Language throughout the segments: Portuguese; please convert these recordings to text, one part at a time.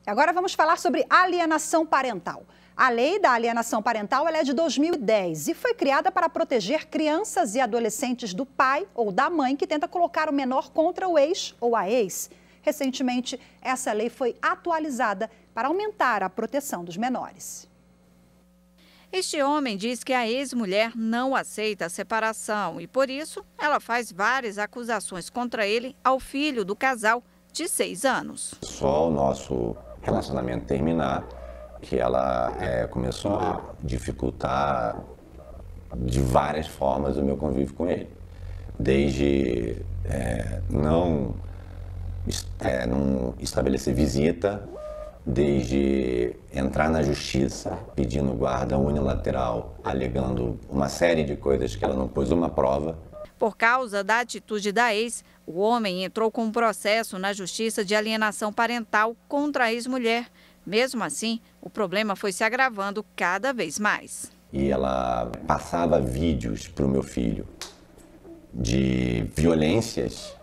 Agora vamos falar sobre alienação parental. A lei da alienação parental ela é de 2010 e foi criada para proteger crianças e adolescentes do pai ou da mãe que tenta colocar o menor contra o ex ou a ex. Recentemente, essa lei foi atualizada para aumentar a proteção dos menores. Este homem diz que a ex-mulher não aceita a separação e, por isso, ela faz várias acusações contra ele ao filho do casal de 6 anos. Só o nosso relacionamento terminar, que ela começou a dificultar de várias formas o meu convívio com ele. Desde não estabelecer visita, desde entrar na justiça pedindo guarda unilateral, alegando uma série de coisas que ela não pôs uma prova. Por causa da atitude da ex, o homem entrou com um processo na Justiça de alienação parental contra a ex-mulher. Mesmo assim, o problema foi se agravando cada vez mais. E ela passava vídeos para o meu filho de violências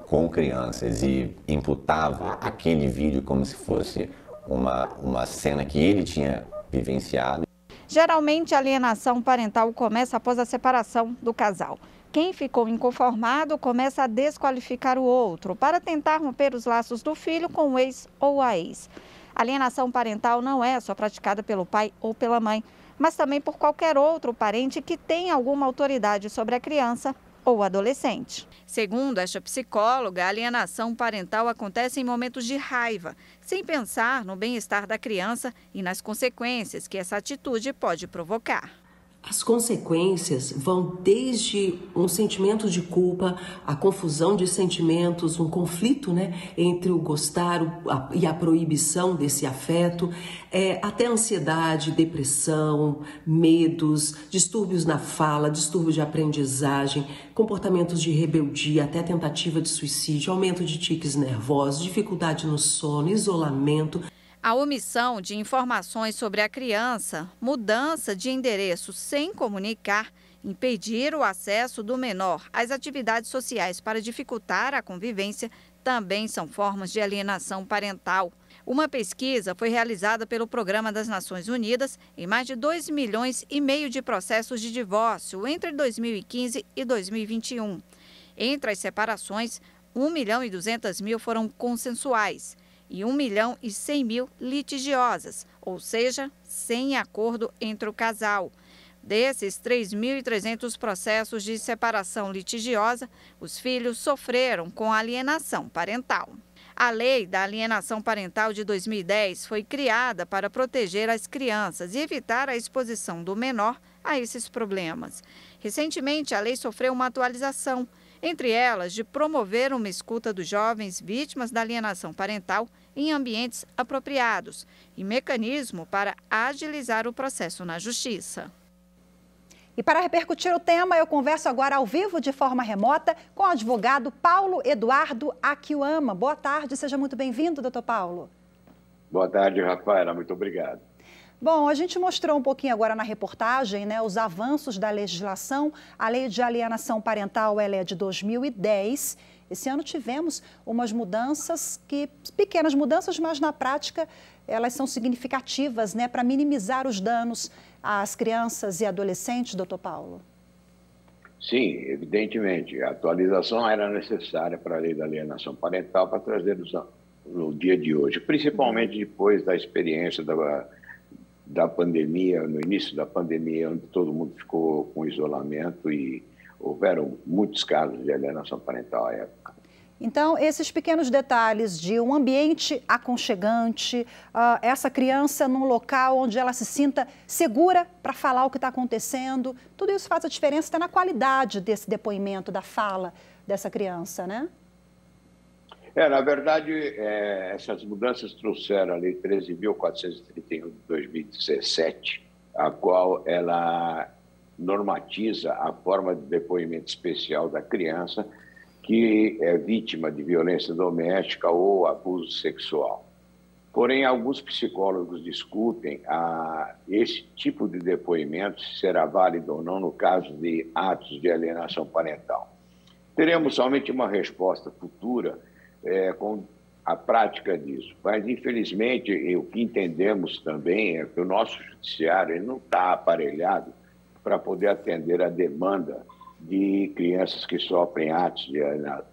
com crianças e imputava aquele vídeo como se fosse uma cena que ele tinha vivenciado. Geralmente, a alienação parental começa após a separação do casal. Quem ficou inconformado começa a desqualificar o outro para tentar romper os laços do filho com o ex ou a ex. A alienação parental não é só praticada pelo pai ou pela mãe, mas também por qualquer outro parente que tenha alguma autoridade sobre a criança ou adolescente. Segundo esta psicóloga, a alienação parental acontece em momentos de raiva, sem pensar no bem-estar da criança e nas consequências que essa atitude pode provocar. As consequências vão desde um sentimento de culpa, a confusão de sentimentos, um conflito, entre o gostar e a proibição desse afeto, até ansiedade, depressão, medos, distúrbios na fala, distúrbios de aprendizagem, comportamentos de rebeldia, até tentativa de suicídio, aumento de tiques nervosos, dificuldade no sono, isolamento. A omissão de informações sobre a criança, mudança de endereço sem comunicar, impedir o acesso do menor às atividades sociais para dificultar a convivência também são formas de alienação parental. Uma pesquisa foi realizada pelo Programa das Nações Unidas em mais de 2,5 milhões de processos de divórcio entre 2015 e 2021. Entre as separações, 1.200.000 foram consensuais e 1.100.000 litigiosas, ou seja, sem acordo entre o casal. Desses 3.300 processos de separação litigiosa, os filhos sofreram com alienação parental. A Lei da Alienação Parental de 2010 foi criada para proteger as crianças e evitar a exposição do menor a esses problemas. Recentemente, a lei sofreu uma atualização, entre elas de promover uma escuta dos jovens vítimas da alienação parental em ambientes apropriados e mecanismo para agilizar o processo na Justiça. E para repercutir o tema, eu converso agora ao vivo de forma remota com o advogado Paulo Eduardo Akiuama. Boa tarde, seja muito bem-vindo, doutor Paulo. Boa tarde, Rafaela, muito obrigado. Bom, a gente mostrou um pouquinho agora na reportagem, os avanços da legislação. A lei de alienação parental ela é de 2010. Esse ano tivemos umas mudanças, pequenas mudanças, mas na prática elas são significativas, para minimizar os danos às crianças e adolescentes, doutor Paulo. Sim, evidentemente. A atualização era necessária para a lei da alienação parental para trazer no dia de hoje, principalmente depois da experiência da pandemia, no início da pandemia, onde todo mundo ficou com isolamento e houveram muitos casos de alienação parental à época. Então, esses pequenos detalhes de um ambiente aconchegante, essa criança num local onde ela se sinta segura para falar o que está acontecendo, tudo isso faz a diferença até na qualidade desse depoimento, da fala dessa criança, né? Na verdade, essas mudanças trouxeram a Lei 13.431 de 2017, a qual ela normatiza a forma de depoimento especial da criança que é vítima de violência doméstica ou abuso sexual. Porém, alguns psicólogos discutem esse tipo de depoimento, se será válido ou não no caso de atos de alienação parental. Teremos somente uma resposta futura com a prática disso. Mas, infelizmente, o que entendemos também é que o nosso judiciário ele não está aparelhado para poder atender a demanda de crianças que sofrem atos de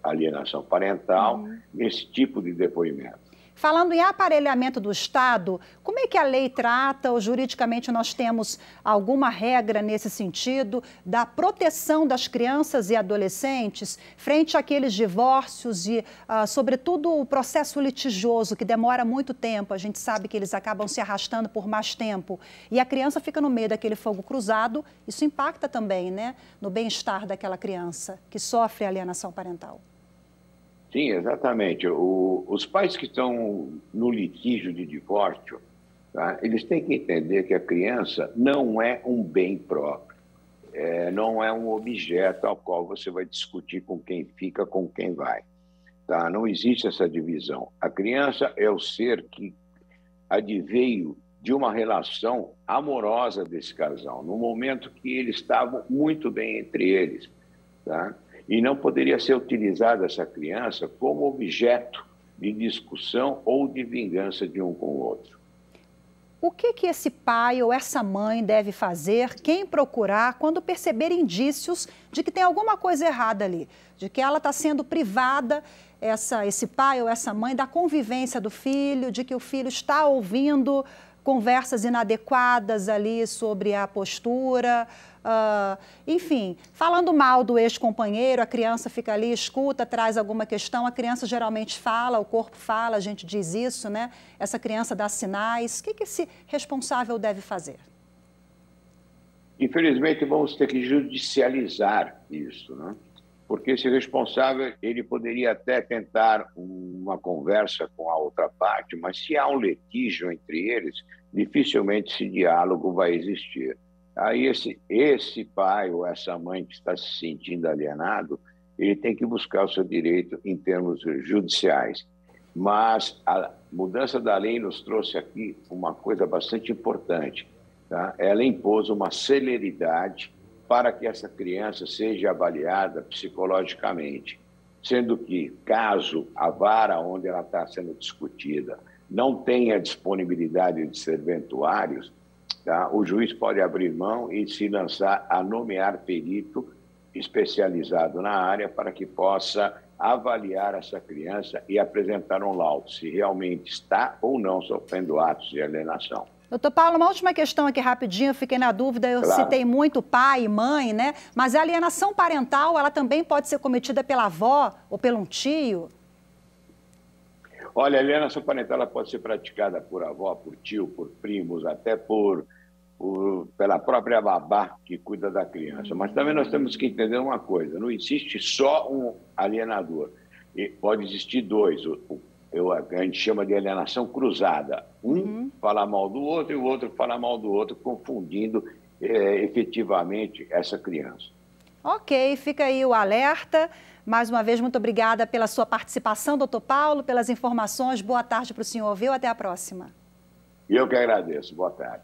alienação parental nesse tipo de depoimento. Falando em aparelhamento do Estado, como é que a lei trata, ou juridicamente nós temos alguma regra nesse sentido, da proteção das crianças e adolescentes frente àqueles divórcios e, sobretudo, o processo litigioso, que demora muito tempo, a gente sabe que eles acabam se arrastando por mais tempo, e a criança fica no meio daquele fogo cruzado, isso impacta também, né, no bem-estar daquela criança que sofre alienação parental. Sim, exatamente. Os pais que estão no litígio de divórcio, tá, eles têm que entender que a criança não é um bem próprio, não é um objeto ao qual você vai discutir com quem fica, com quem vai. Tá? Não existe essa divisão. A criança é o ser que adveio de uma relação amorosa desse casal, no momento que eles estavam muito bem entre eles, tá? E não poderia ser utilizada essa criança como objeto de discussão ou de vingança de um com o outro. O que esse pai ou essa mãe deve fazer, quem procurar, quando perceber indícios de que tem alguma coisa errada ali, de que ela está sendo privada, esse pai ou essa mãe, da convivência do filho, de que o filho está ouvindo conversas inadequadas ali sobre a postura, enfim, falando mal do ex-companheiro, a criança fica ali, escuta, traz alguma questão, a criança geralmente fala, o corpo fala, a gente diz isso, né? Essa criança dá sinais. O que esse responsável deve fazer? Infelizmente, vamos ter que judicializar isso, né? Porque esse responsável, ele poderia até tentar uma conversa com a outra parte, mas se há um litígio entre eles, dificilmente esse diálogo vai existir. Aí esse pai ou essa mãe que está se sentindo alienado, ele tem que buscar o seu direito em termos judiciais. Mas a mudança da lei nos trouxe aqui uma coisa bastante importante, tá? Ela impôs uma celeridade para que essa criança seja avaliada psicologicamente, sendo que, caso a vara onde ela está sendo discutida não tenha disponibilidade de serventuários, tá, o juiz pode abrir mão e se lançar a nomear perito especializado na área para que possa avaliar essa criança e apresentar um laudo, se realmente está ou não sofrendo atos de alienação. Doutor Paulo, uma última questão aqui rapidinho, eu fiquei na dúvida, eu Claro. Citei muito pai e mãe, né? Mas a alienação parental, ela também pode ser cometida pela avó ou pelo um tio? Olha, a alienação parental ela pode ser praticada por avó, por tio, por primos, até pela própria babá que cuida da criança. Mas também nós temos que entender uma coisa, não existe só um alienador, pode existir dois. A gente chama de alienação cruzada. Um fala mal do outro e o outro fala mal do outro, confundindo efetivamente essa criança. Ok, fica aí o alerta. Mais uma vez, muito obrigada pela sua participação, doutor Paulo, pelas informações. Boa tarde para o senhor, viu? Até a próxima. E eu que agradeço. Boa tarde.